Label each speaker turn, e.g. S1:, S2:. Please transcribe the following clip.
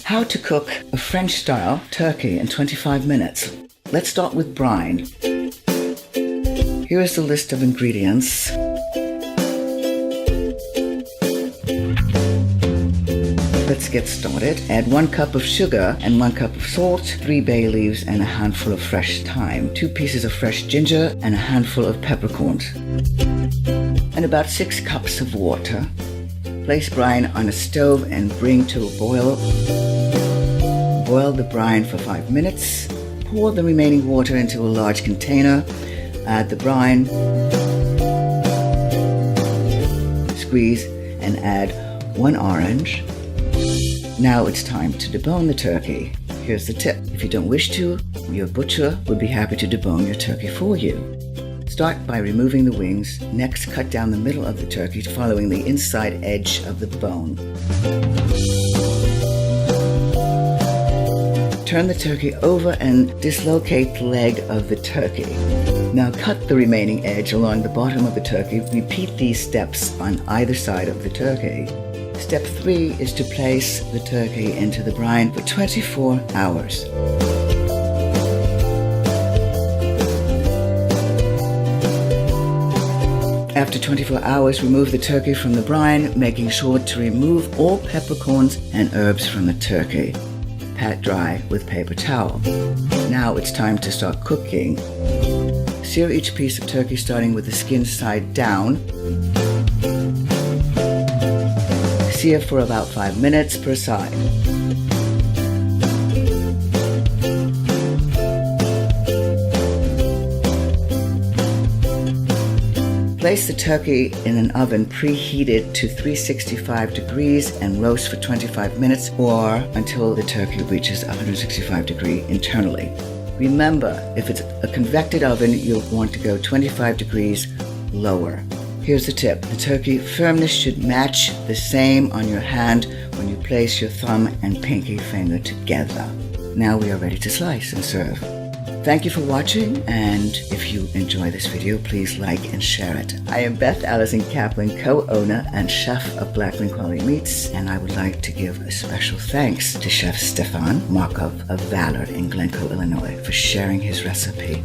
S1: How to cook a French-style turkey in 25 minutes. Let's start with brine. Here is the list of ingredients. Let's get started. Add 1 cup of sugar and 1 cup of salt, 3 bay leaves and a handful of fresh thyme, 2 pieces of fresh ginger and a handful of peppercorns, and about 6 cups of water. Place brine on a stove and bring to a boil. Boil the brine for 5 minutes. Pour the remaining water into a large container. Add the brine. Squeeze and add 1 orange. Now it's time to debone the turkey. Here's the tip. If you don't wish to, your butcher would be happy to debone your turkey for you. Start by removing the wings. Next, cut down the middle of the turkey following the inside edge of the bone. Turn the turkey over and dislocate the leg of the turkey. Now cut the remaining edge along the bottom of the turkey. Repeat these steps on either side of the turkey. Step 3 is to place the turkey into the brine for 24 hours. After 24 hours, remove the turkey from the brine, making sure to remove all peppercorns and herbs from the turkey. Pat dry with paper towel. Now it's time to start cooking. Sear each piece of turkey starting with the skin side down. Sear for about 5 minutes per side. Place the turkey in an oven preheated to 365 degrees and roast for 25 minutes or until the turkey reaches 165 degrees internally. Remember, if it's a convected oven, you'll want to go 25 degrees lower. Here's the tip. The turkey firmness should match the same on your hand when you place your thumb and pinky finger together. Now we are ready to slice and serve. Thank you for watching, and if you enjoy this video, please like and share it. I am Beth Allison Kaplan, co-owner and chef of Blackwing Quality Meats, and I would like to give a special thanks to Chef Stefan Markov of Valor in Glencoe, Illinois, for sharing his recipe.